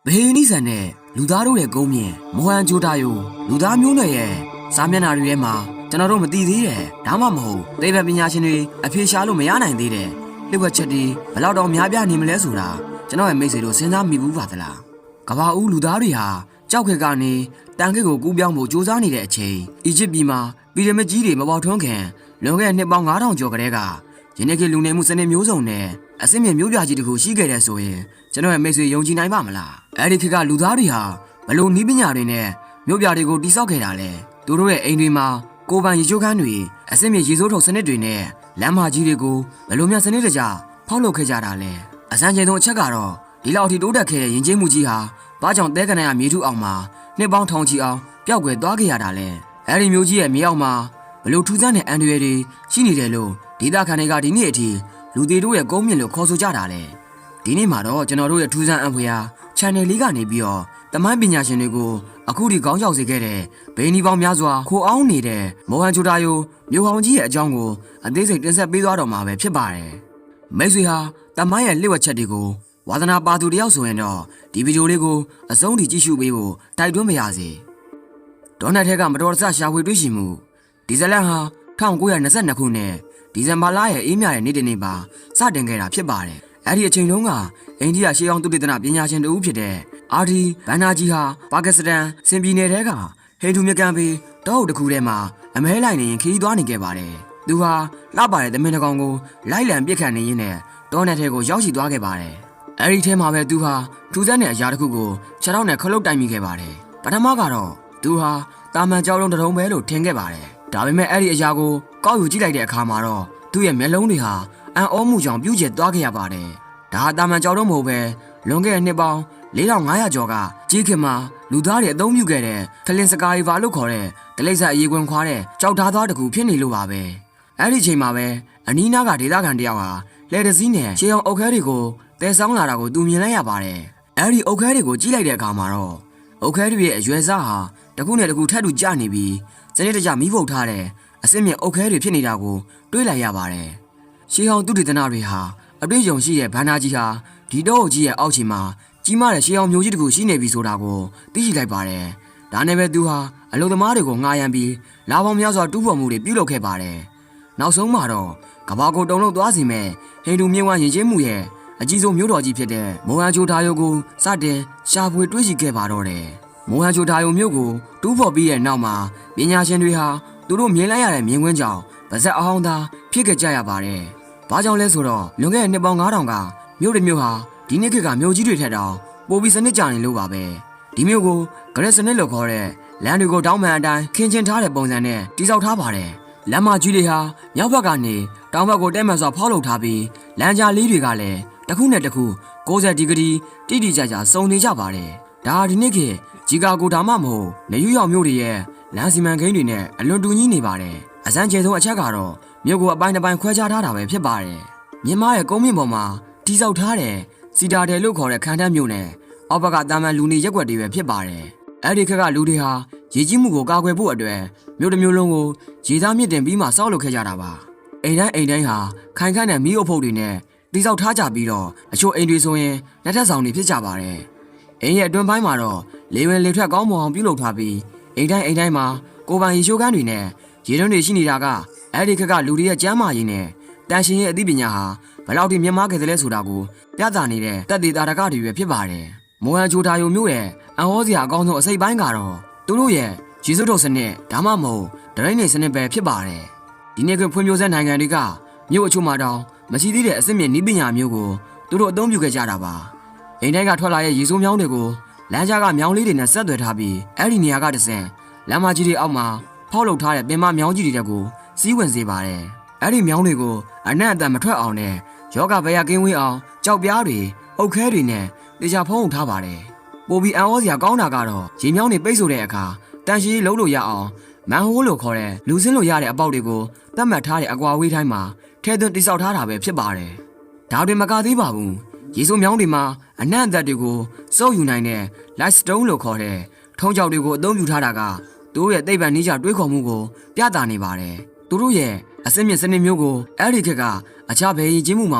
ဘေးနိဆန်နဲ့လူသားတို့ရဲ့ကုန်းမြင့်မဟန်ဂျိုတာယိုလူသားမျိုးနွယ်ရဲ့စာမျက်နှာတွေထဲမှာကျွန်တော်တို့မသိသေးတယ်ဒါမှမဟုတ်သိပ္ပံပညာရှင်တွေအဖြေရှာလို့မရနိုင်သေးတဲ့လျှို့ဝှက်ချက်တွေဘယ်တော့များပြားနေမလဲဆိုတာကျွန်တော်ရဲ့မိတ်ဆွေတို့စဉ်းစားမိဘူးပါသလားကမ္ဘာဦးလူသားတွေဟာကြောက်ခေတ်ကနေတန်ခေတ်ကိုကူးပြောင်းဖို့ကြိုးစားနေတဲ့အချိန်အီဂျစ်ပြည်မှာပီရမစ်ကြီးတွေမပေါထွန်းခင်လွန်ခဲ့တဲ့နှစ်ပေါင်း9000ကျော်ကတည်းကယနေ့ခေတ်လူနေမှုစနစ်မျိုးစုံနဲ့အစစ်မြစ်မျိုးပြကြီးတစ်ခုရှိခဲ့တဲ့ဆိုရင်ကျွန်တော်ရဲ့မိတ်ဆွေယုံကြည်နိုင်ပါမလားအဲ့ဒီခေတ်ကလူသားတွေဟာဘလို့နည်းပညာတွေနဲ့မျိုးပြတွေကိုတိစောက်ခဲ့တာလဲသူတို့ရဲ့အိမ်တွေမှာကိုယ်ပိုင်ရေချိုးခန်းတွေအစစ်မြစ်ရေစိုးထုံစနစ်တွေနဲ့လမ်းမကြီးတွေကိုဘလို့များစနစ်တကျဖောက်လုပ်ခဲ့ကြတာလဲအစမ်းချိန်ဆုံးအချက်ကတော့ဒီလောက်ထိတိုးတက်ခဲ့တဲ့ယဉ်ကျေးမှုကြီးဟာဘာကြောင့်တဲကနရမြေထုအောင်မှာနှစ်ပေါင်းထောင်ချီအောင်ပျောက်ကွယ်သွားခဲ့ရတာလဲအဲ့ဒီမျိုးကြီးရဲ့မြေအောက်မှာဘလို့ထူးဆန်းတဲ့အန်ရွယ်တွေရှိနေတယ်လို့ဒေသခံတွေကဒီနေ့အထိလူတွေတို့ရဲ့ကုန်းမြင့်လို့ခေါ်ဆိုကြတာလေဒီနေ့မှာတော့ကျွန်တော်တို့ရဲ့ထူးဆန်းအံဖွေဟာ channel လေးကနေပြီးတော့တမိုင်းပညာရှင်တွေကိုအခုထိခေါင်းရောက်စေခဲ့တဲ့ဘိန်းဒီပေါင်းများစွာခိုးအောင်နေတဲ့မောဟန်ဂျိုတာယိုမြို့ဟောင်ကြီးရဲ့အကြောင်းကိုအသေးစိတ်တင်ဆက်ပေးသွားတော့မှာပဲဖြစ်ပါတယ်မိတ်ဆွေဟာတမိုင်းရဲ့လျှို့ဝှက်ချက်တွေကိုဝါသနာပါသူတယောက်ဆိုရင်တော့ဒီဗီဒီယိုလေးကိုအဆုံးထိကြည့်ရှုပေးဖို့တိုက်တွန်းပါရစေဒေါ်နယ်ထဲကမတော်တဆရှာဖွေတွေ့ရှိမှုဒီဇလန်ဟာ1922ခုနှစ်ဒီဇင်ဘာလရဲ့အေးမြတဲ့နေ့တနေ့မှာစတင်ခဲ့တာဖြစ်ပါတယ်။အဲ့ဒီအချိန်တုန်းကအိန္ဒိယရှေးဟောင်းသုတေသနပညာရှင်တဦးဖြစ်တဲ့အာဒီဘန်နာဂျီဟာပါကစ္စတန်စင်ပြည်နယ်ထဲကဟိန္ဒူမြကန်ပေတောအုပ်တစ်ခုထဲမှာအမဲလိုက်နေရင်ခရီးသွားနေခဲ့ပါတယ်။သူဟာလှပတဲ့သမင်တကောင်ကိုလိုက်လံပစ်ခတ်နေရင်းနဲ့တောနယ်ထဲကိုရောက်ရှိသွားခဲ့ပါတယ်။အဲ့ဒီထဲမှာပဲသူဟာထူးဆန်းတဲ့အရာတစ်ခုကိုခြေထောက်နဲ့ခလုတ်တိုက်မိခဲ့ပါတယ်။ပထမကတော့သူဟာတာမန်ကြောက်လုံးတရုံပဲလို့ထင်ခဲ့ပါတယ်။ဒါပေမဲ့အဲ့ဒီအရာကိုကောက်ယူကြည့်လိုက်တဲ့အခါမှာတော့သူ့ရဲ့မျက်လုံးတွေဟာအံ့ဩမှုကြောင့်ပြုတ်ကျသွားခဲ့ရပါတယ်။ဒါဟာတာမန်ကြောက်တော့မဟုတ်ပဲလွန်ခဲ့တဲ့နှစ်ပေါင်း4500ကျော်ကကြီးခင်မှာလူသားတွေအသုံးပြုခဲ့တဲ့ထလင်စကာရီဗာလို့ခေါ်တဲ့ဒလိမ့်ဆက်အရေးခွင်ခွာတဲ့ကြောက်သားသားတစ်ခုဖြစ်နေလို့ပါပဲ။အဲ့ဒီချိန်မှာပဲအနီးနားကဒေသခံတယောက်ဟာလယ်တစည်းနဲ့ရှေးအောင်အုတ်ခဲတွေကိုတဲဆောင်လာတာကိုသူမြင်လိုက်ရပါတယ်။အဲ့ဒီအုတ်ခဲတွေကိုကြည့်လိုက်တဲ့အခါမှာတော့အုတ်ခဲတွေရဲ့အရွယ်စားဟာတစ်ခုနဲ့တစ်ခုထပ်တူကျနေပြီးစနစ်တကျမီးပုတ်ထားတဲ့အစစ်မြစ်အုတ်ခဲတွေဖြစ်နေတာကိုတွေးလိုက်ရပါတယ်။ရှေးဟောင်းသုတေသနတွေဟာအတွေ့အကြုံရှိတဲ့ဘန်နာကြီးဟာဒီတောအုပ်ကြီးရဲ့အောက်ခြေမှာကြီးမားတဲ့ရှေးဟောင်းမျိုးကြီးတစ်ခုရှိနေပြီဆိုတာကိုသိရှိလိုက်ပါတယ်။ဒါနဲ့ပဲသူဟာအလုံသမားတွေကိုငှားရမ်းပြီးလာပေါင်းများစွာတူးဖော်မှုတွေပြုလုပ်ခဲ့ပါတယ်။နောက်ဆုံးမှာတော့ကဘာကိုတုံလုံးသွားစီမဲ့ဟိန္ဒူမြင့်ဝါယဉ်ကျေးမှုရဲ့အကြီးဆုံးမြို့တော်ကြီးဖြစ်တဲ့မိုဟန်ဂျိုတာယိုကိုစတင်ရှာဖွေတွေ့ရှိခဲ့ပါတော့တယ်။မိုဟန်ဂျိုတာယိုမြို့ကိုတူးဖော်ပြီးတဲ့နောက်မှာပညာရှင်တွေဟာသူတို့မြင်လိုက်ရတဲ့မြင်ကွင်းကြောင့်ဗဇက်အဟောင်းသားဖြစ်ခဲ့ကြရပါတယ်။ဘာကြောင့်လဲဆိုတော့လွန်ခဲ့တဲ့နှစ်ပေါင်း9000ကမြို့တစ်မြို့ဟာဒီနေ့ခေတ်ကမြို့ကြီးတွေထက်တောင်ပိုပြီးစနစ်ကျနေလို့ပါပဲ။ဒီမြို့ကိုဂရက်စနစ်လို့ခေါ်တဲ့လမ်းတွေကိုတောင်းပန်အတိုင်းခင်းကျင်းထားတဲ့ပုံစံနဲ့တိစောက်ထားပါတယ်။လမ်းမကြီးတွေဟာမြောက်ဘက်ကနေတောင်ဘက်ကိုတဲမှန်စွာဖောက်လုပ်ထားပြီးလမ်းကြားလေးတွေကလည်းတစ်ခုနဲ့တစ်ခု60ဒီဂရီတိတိကျကျစုံနေကြပါတယ်။ဒါဒီနေ့ခေတ်ဂျီကာဂိုဒါမှမဟုတ်နယူးယောက်မြို့တွေရဲ့လမ်းစီမံကိန်းတွေနဲ့အလွန်တူညီနေပါတယ်။အစမ်းကျဲဆုံးအချက်ကတော့မြို့ကိုအပိုင်းတစ်ပိုင်းခွဲခြားထားတာပဲဖြစ်ပါတယ်။မြင်းမရဲ့ကုန်းမြင့်ပေါ်မှာတိစောက်ထားတဲ့စီတာတယ်လို့ခေါ်တဲ့ခန်းတန်းမြို့နဲ့အောက်ဘက်ကတာမန်လူနေရက်ွက်တွေပဲဖြစ်ပါတယ်။အဲ့ဒီခက်ကလူတွေဟာရေကြီးမှုကိုကာကွယ်ဖို့အတွက်မြို့တစ်မြို့လုံးကိုရေသားမြစ်တင်ပြီးမှစောက်လုပ်ခဲ့ကြတာပါ။အိမ်တိုင်းဟာခိုင်ခန့်တဲ့မီးအုပ်ဖုတ်တွေနဲ့တိစောက်ထားကြပြီးတော့အချို့အိမ်တွေဆိုရင်လက်ထက်ဆောင်တွေဖြစ်ကြပါတယ်။အိမ်ရဲ့အတွင်းပိုင်းမှာတော့လေဝင်လေထွက်ကောင်းမွန်အောင်ပြုလုပ်ထားပြီးအိမ်တိုင်းမှာကိုပိုင်ရေရှိုးကန်းတွေနဲ့ရေတွင်းတွေရှိနေတာကအဲ့ဒီခက်ကလူတွေရဲ့ကျမ်းမာရေးနဲ့တန်ရှင်ရဲ့အသိပညာဟာဘယ်လောက်ထိမြင့်မားခဲ့သလဲဆိုတာကိုပြသနေတဲ့တက်သေးတာတကတွေပဲဖြစ်ပါတယ်။မိုဟန်ဂျိုတာယိုမြို့ရဲ့အံ့ဩစရာအကောင်းဆုံးအစိပ်ပိုင်းကတော့သူတို့ရဲ့ရေစုပ်ထုတ်စနစ်ဒါမှမဟုတ်ဒရိုင်းနေစနစ်ပဲဖြစ်ပါတယ်။ဒီနေ့ကဖွံ့ဖြိုးဆဲနိုင်ငံတွေကမြို့အချို့မှာတောင်မရှိသေးတဲ့အစစ်မြစ်နည်းပညာမျိုးကိုသူတို့အသုံးပြုခဲ့ကြတာပါ။အိမ်တိုင်းကထွက်လာတဲ့ရေစိုးမြောင်းတွေကိုလမ်းကြားကမြောင်းလေးတွေနဲ့ဆက်သွယ်ထားပြီးအဲ့ဒီနေရာကတဆင့်လမ်းမကြီးတွေအောက်မှာဖောက်လုပ်ထားတဲ့ပင်မမြောင်းကြီးတွေကိုစီးဝင်စေပါတယ်။အဲ့ဒီမြောင်းတွေကိုအနက်အတန်မထွက်အောင်နဲ့ယောဂဘယကင်းဝေးအောင်ကြောက်ပြားတွေအုတ်ခဲတွေနဲ့တေချာဖုံးထားပါတယ်။ပိုပြီးအံ့ဩစရာကောင်းတာကတော့ရေမြောင်းတွေပိတ်ဆို့တဲ့အခါတန်ရှည်လုံးလို့ရအောင်မန်ဟိုးလို့ခေါ်တဲ့လူစင်းလို့ရတဲ့အပေါက်တွေကိုသတ်မှတ်ထားတဲ့အကွာဝေးတိုင်းမှာထဲသွင်းတိစောက်ထားတာပဲဖြစ်ပါတယ်။ဒါတွေမကသေးပါဘူး။ရေစိုးမြောင်းတွေမှာအနံ့အသက်တွေကိုစုပ်ယူနိုင်တဲ့ light stone လို့ခေါ်တဲ့ထုံးကြောက်တွေကိုအသုံးပြုထားတာကသူတို့ရဲ့သိပ္ပံနည်းကျတွေးခေါ်မှုကိုပြသနေပါတယ်။သူတို့ရဲ့အစစ်မြစ်စနစ်မျိုးကိုအဲ့ဒီခေတ်ကအခြားဘယ်ရည်ချင်းမှုမှ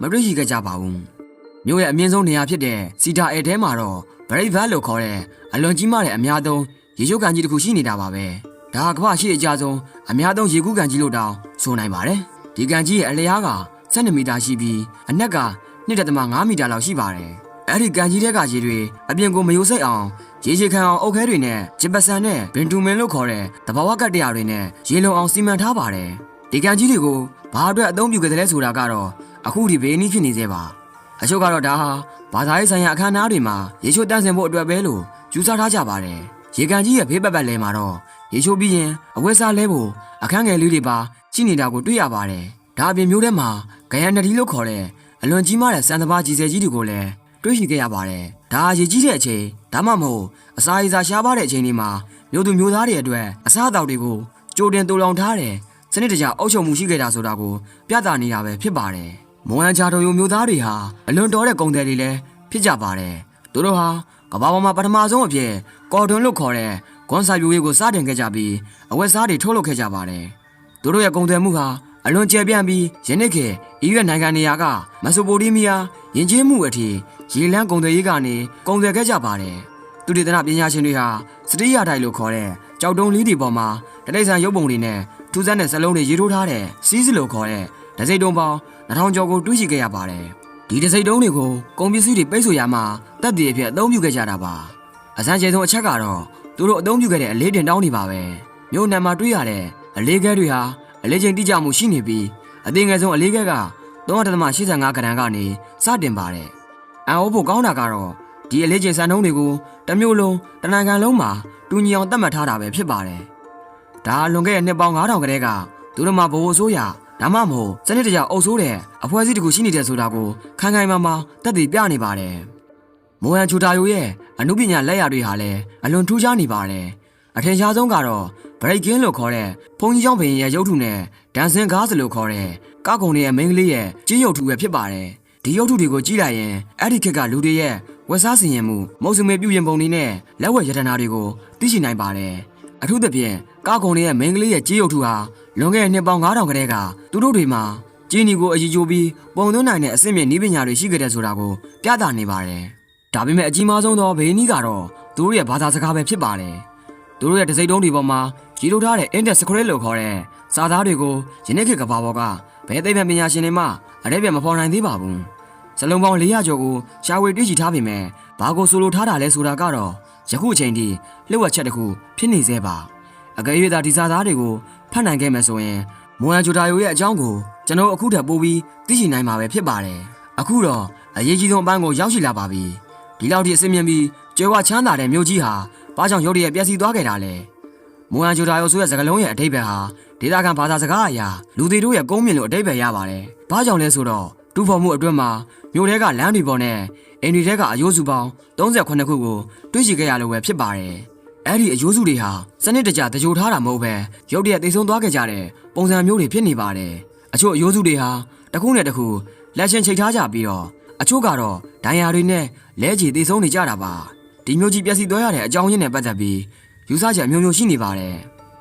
မတွေ့ရှိခဲ့ကြပါဘူး။ မြို့ရဲ့အမြင့်ဆုံးနေရာဖြစ်တဲ့စီတာအဲထဲမှာတော့ဗရိတ်ဘတ်လို့ခေါ်တဲ့အလွန်ကြီးမားတဲ့အများဆုံးရေချိုးကန်ကြီးတစ်ခုရှိနေတာပါပဲဒါကကမ္ဘာရှိအကြဆုံးအများဆုံးရေကူးကန်ကြီးလို့တောင်ဆိုနိုင်ပါတယ်ဒီကန်ကြီးရဲ့အလျားက12မီတာရှိပြီးအနက်က1.5 မီတာလောက်ရှိပါတယ်အဲ့ဒီကန်ကြီးတဲ့ကရေတွေအပြင်ကိုမယိုစိတ်အောင်ရေချေခံအောင်အုတ်ခဲတွေနဲ့ဂျပဆန်နဲ့ဘင်တူမင်လို့ခေါ်တဲ့တဘာဝကတ္တရာတွေနဲ့ရေလုံအောင်စီမံထားပါတယ်ဒီကန်ကြီးတွေကိုဘာအတွက်အသုံးပြုကြတယ်လဲဆိုတာကတော့အခုဒီဘေးနီးဖြစ်နေသေးပါအချို့ကတော့ဒါဟာဘာသာရေးဆိုင်ရာအခမ်းအနားတွေမှာရေချိုးတန်းစင်ဖို့အတွက်ပဲလို့ယူဆထားကြပါတယ်ရေကန်ကြီးရဲ့ဘေးပတ်လဲမှာတော့ရေချိုးပြီးရင်အဝတ်စားလဲဖို့အခန်းငယ်လေးတွေပါရှိနေတာကိုတွေ့ရပါတယ်ဒါအပြင်မျိုးထဲမှာဂယန်နဒီလို့ခေါ်တဲ့အလွန်ကြီးမားတဲ့စံတဘာကြီးစဲကြီးတွေကိုလည်းတွေ့ရှိခဲ့ရပါတယ်ဒါရေကြီးတဲ့အချိန်ဒါမှမဟုတ်အစာရေစာရှားပါတဲ့အချိန်တွေမှာမျိုးသူမျိုးသားတွေအတွက်အစားအသောက်တွေကိုကြိုတင်တူလောင်ထားတဲ့စနစ်တကျအုပ်ချုပ်မှုရှိခဲ့တာဆိုတာကိုပြသနေတာပဲဖြစ်ပါတယ်မွန်ဟန်ဂျာတိုယိုမျိုးသားတွေဟာအလွန်တော်တဲ့ကုန်တယ်တွေလည်းဖြစ်ကြပါတယ်သူတို့ဟာကမ္ဘာပေါ်မှာပထမဆုံးအဖြစ်ကော်တွန်လို့ခေါ်တဲ့ဂွန်ဆိုင်ပြိုရေးကိုစတင်ခဲ့ကြပြီးအဝတ်စားတွေထုတ်လုပ်ခဲ့ကြပါတယ်သူတို့ရဲ့ကုန်တယ်မှုဟာအလွန်ကျယ်ပြန့်ပြီးယနေ့ခေတ်အီရတ်နိုင်ငံနေရာကမက်ဆိုပိုတေးမီးယားယဉ်ကျေးမှုအထိရေလန်းကုန်တယ်ရေးကနေကုန်တယ်ခဲ့ကြပါတယ်သူတေသနပညာရှင်တွေဟာစတိယာတိုင်းလို့ခေါ်တဲ့ကြောက်တုံးလေးတွေပေါ်မှာတတိယဆန်ရုပ်ပုံတွေနဲ့ထူးဆန်းတဲ့စလုံးတွေရေးထိုးထားတဲ့စီးစလို့ခေါ်တဲ့ဒစိတ်တုံးပေါင်း2000ကျော်ကိုတွေ့ရှိခဲ့ရပါတယ်ဒီဒစိတ်တုံးတွေကိုကုန်ပစ္စည်းတွေပိတ်ဆို့ရမှာတပ်တည်အဖြစ်အသုံးပြုခဲ့ကြတာပါအစမ်းကျဲဆုံးအချက်ကတော့သူတို့အသုံးပြုခဲ့တဲ့အလေးတင်တောင်းနေပါပဲမြို့နယ်မှာတွေ့ရတဲ့အလေးခဲတွေဟာအလေးချိန်တိကျမှုရှိနေပြီးအသေးငယ်ဆုံးအလေးခဲက3.85 ဂရမ်ကနေစတင်ပါတယ်အန်အိုးဖို့ကောင်းတာကတော့ဒီအလေးချိန်စံနှုန်းတွေကိုတစ်မျိုးလုံးတနင်္ဂနွေလုံးမှာတူညီအောင်သတ်မှတ်ထားတာပဲဖြစ်ပါတယ်ဒါလွန်ခဲ့တဲ့နှစ်ပေါင်း9000ကတည်းကသူတို့မှာဘိုးအစိုးရဒါမှမဟုတ်စနစ်တကျအုပ်ဆိုးတဲ့အဖွဲ့အစည်းတခုရှိနေတယ်ဆိုတာကိုခိုင်ခိုင်မာမာသက်သေပြနေပါတယ်မိုဟန်ချူတာယိုရဲ့အမှုပညာလက်ရာတွေဟာလည်းအလွန်ထူးခြားနေပါတယ်အထင်ရှားဆုံးကတော့ဘရိတ်ကင်းလို့ခေါ်တဲ့ဘုံကြီးကျောင်းဘရင်ရဲ့ရုပ်ထုနဲ့ဒန်စင်ကားစလို့ခေါ်တဲ့ကားကုံရဲ့မိန်းကလေးရဲ့ကျင်းရုပ်ထုပဲဖြစ်ပါတယ်ဒီရုပ်ထုတွေကိုကြည့်လိုက်ရင်အဲ့ဒီခေတ်ကလူတွေရဲ့ဝက်စားစင်ရင်မှုမုံစုံမေပြုရင်ပုံတွေနဲ့လက်ဝက်ရတနာတွေကိုသိရှိနိုင်ပါတယ်အထူးသဖြင့်ကားကုံရဲ့မိန်းကလေးရဲ့ကျင်းရုပ်ထုဟာလွန်ခဲ့တဲ့နှစ်ပေါင်း9000ကတည်းကသူတို့တွေမှာကျင်းဒီကိုအကြီးကျိုးပြီးပုံသွင်းနိုင်တဲ့အဆင့်မြင့်နည်းပညာတွေရှိခဲ့တဲ့ဆိုတာကိုပြသနေပါတယ်ဒါပေမဲ့အကြီးမားဆုံးသောဘေးနီးကတော့သူတို့ရဲ့ဘာသာစကားပဲဖြစ်ပါတယ်သူတို့ရဲ့တစိမ့်တုံးတွေပေါ်မှာကြီးထုတ်ထားတဲ့ index script လို့ခေါ်တဲ့စာသားတွေကိုယနေ့ခေတ်ကမ္ဘာပေါ်ကဘယ်သိပ္ပံပညာရှင်တွေမှအရေးပြမဖော်နိုင်သေးပါဘူးစလုံးပေါင်း400ကျော်ကိုရှားဝေတွေ့ရှိထားပေမဲ့ဘာကိုဆိုလိုထားတာလဲဆိုတာကတော့ယခုအချိန်ထိလျှို့ဝှက်ချက်တစ်ခုဖြစ်နေသေးပါအကယ်၍သာဒီစာသားတွေကိုဖတ်နိုင်ခဲ့မယ်ဆိုရင်မိုဟန်ဂျိုတာယိုရဲ့အကြောင်းကိုကျွန်တော်အခုထပ်ပို့ပြီးသိရှိနိုင်မှာပဲဖြစ်ပါတယ်အခုတော့အရေးကြီးဆုံးအပိုင်းကိုရောက်ရှိလာပါပြီဒီလောက်ထိအစင်မြင်ပြီးကျွဲဝချမ်းသာတဲ့မြို့ကြီးဟာဘာကြောင့်ရုတ်တရက်ပျက်စီးသွားခဲ့တာလဲမိုဟန်ဂျိုတာယိုဆိုတဲ့စကားလုံးရဲ့အဓိပ္ပာယ်ဟာဒေသခံဘာသာစကားအရာလူတွေတို့ရဲ့ကုန်းမြင့်လို့အဓိပ္ပာယ်ရပါတယ်ဘာကြောင့်လဲဆိုတော့တူဖော်မှုအတွင်းမှာမြို့ထဲကလမ်းတွေပေါ်နဲ့အိမ်တွေထဲကအယိုးစုပေါင်း38ခုကိုတွေ့ရှိခဲ့ရလို့ပဲဖြစ်ပါတယ်အဲ့ဒီအယိုးစုတွေဟာစနစ်တကျတကြိုထားတာမဟုတ်ပဲရုတ်တရက်သိဆုံးသွားခဲ့ကြတဲ့ပုံစံမျိုးတွေဖြစ်နေပါတယ်အချို့အယိုးစုတွေဟာတစ်ခုနဲ့တစ်ခုလက်ချင်းချိတ်ထားကြပြီးတော့အချို့ကတော့ဒဏ်ရာတွေနဲ့လဲချေသိဆုံးနေကြတာပါဒီမျိုးကြီးပျက်စီးသွားရတဲ့အကြောင်းရင်းနဲ့ပတ်သက်ပြီးယူဆချက်မျိုးမျိုးရှိနေပါတယ်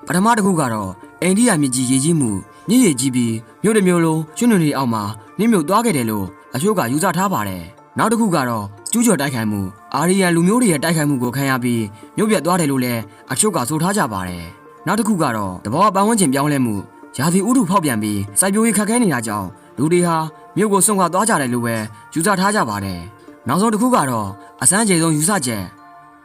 ပထမတစ်ခုကတော့အိန္ဒိယမြစ်ကြီးရေကြီးမှုမြစ်ရေကြီးပြီးမြို့တစ်မြို့လုံးကျွန်းတွေအောက်မှာနှင်းမြုပ်သွားခဲ့တယ်လို့အချို့ကယူဆထားပါတယ်နောက်တစ်ခုကတော့ကျူးကျော်တိုက်ခိုက်မှုအာရီယန်လူမျိုးတွေရဲ့တိုက်ခိုက်မှုကိုခံရပြီးမြို့ပြတ်သွားတယ်လို့လည်းအချို့ကဆိုထားကြပါတယ်နောက်တစ်ခုကတော့တဘောပတ်ဝန်းကျင်ပြောင်းလဲမှုရာသီဥတုဖောက်ပြန်ပြီးစိုက်ပျိုးရေးခက်ခဲနေတာကြောင့်လူတွေဟာမြို့ကိုစွန့်ခွာသွားကြတယ်လို့ပဲယူဆထားကြပါတယ်နောက်ဆုံးတစ်ခုကတော့အစမ်းကျေဆုံးယူဆချက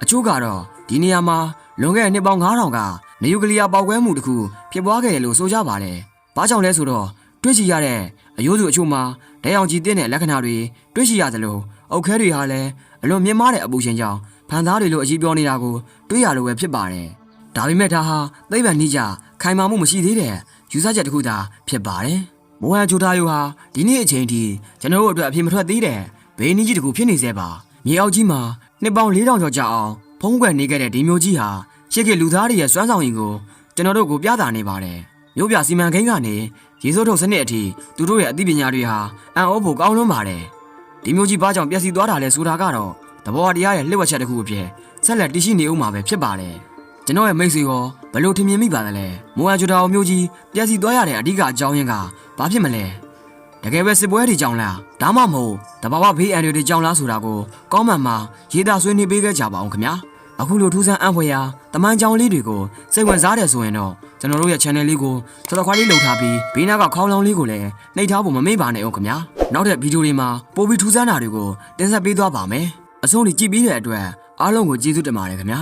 ်အချို့ကတော့ဒီနေရာမှာလွန်ခဲ့တဲ့နှစ်ပေါင်း9000ကနျူကလ িয়ার ပေါက်ကွဲမှုတစ်ခုဖြစ်ပွားခဲ့တယ်လို့ဆိုကြပါတယ်ဘာကြောင့်လဲဆိုတော့တွေ့ရှိရတဲ့အယိုးစုအချို့မှာဒဲအောင်ကြီးတဲ့လက္ခဏာတွေတွေ့ရှိရသလိုအုတ်ခဲတွေဟာလည်းအလွန်မြင့်မားတဲ့အပူရှင်ကြောင့်ဖန်သားတွေလိုအကြီးပြောနေတာကိုတွေ့ရလို့ပဲဖြစ်ပါတယ်ဒါပေမဲ့ဒါဟာသိပ္ပံနည်းကျခိုင်မာမှုမရှိသေးတဲ့ယူဆချက်တစ်ခုသာဖြစ်ပါတယ်မိုဟန်ဂျိုတာယိုဟာဒီနေ့အချိန်ထိကျွန်တော်တို့အတွက်အပြေမထွက်သေးတဲ့ဘေးနီးကြီးတစ်ခုဖြစ်နေသေးပါမြေအောက်ကြီးမှာနှစ်ပေါင်း4000ကျော်ကြာအောင်ဖုံးကွယ်နေခဲ့တဲ့ဒီမျိုးကြီးဟာရှေ့ကလူသားတွေရဲ့စွမ်းဆောင်ရည်ကိုကျွန်တော်တို့ကိုပြသနေပါတယ်မြို့ပြစီမံကိန်းကနေရေစိုးထုတ်စနစ်အထိသူတို့ရဲ့အသိပညာတွေဟာအံ့ဩဖို့ကောင်းလွန်းပါတယ်ဒီမျိုးကြီးဘာကြောင့်ပျက်စီးသွားတာလဲဆိုတာကတော့သဘောတရားရဲ့လှည့်ဝက်ချက်တစ်ခုအဖြစ်ဆက်လက်တည်ရှိနေဦးမှာပဲဖြစ်ပါတယ်ကျွန်တော်ရဲ့မိတ်ဆွေရောဘလို့ထင်မြင်မိပါသလဲမိုဟန်ဂျိုတာယိုမျိုးကြီးပျက်စီးသွားရတဲ့အဓိကအကြောင်းရင်းကဘာဖြစ်မလဲ တကယ်ပဲစစ်ပွဲတွေကြောင့်လားဒါမှမဟုတ်တဘာဝဘေးအန္တရာယ်တွေကြောင့်လားဆိုတာကိုကောင်းမှန်မှာရေးသားဆွေးနွေးပေးခဲ့ကြပါအောင်ခင်ဗျာအခုလိုထူးဆန်းအံ့ဖွယ်ရာတမန်ကြောင်လေးတွေကိုစိတ်ဝင်စားတယ်ဆိုရင်တော့ကျွန်တော်တို့ရဲ့ channel လေးကို subscribe လေးလုပ်ထားပြီးဘေးနားကခေါင်းလောင်းလေးကိုလည်းနှိပ်ထားဖို့မမေ့ပါနဲ့အောင်ခင်ဗျာနောက်တဲ့ဗီဒီယိုတွေမှာပိုပြီးထူးဆန်းတာတွေကိုတင်ဆက်ပေးသွားပါမယ်အဆုံးထိကြည့်ပြီးတဲ့အတွက်အားလုံးကိုကျေးဇူးတင်ပါတယ်ခင်ဗျာ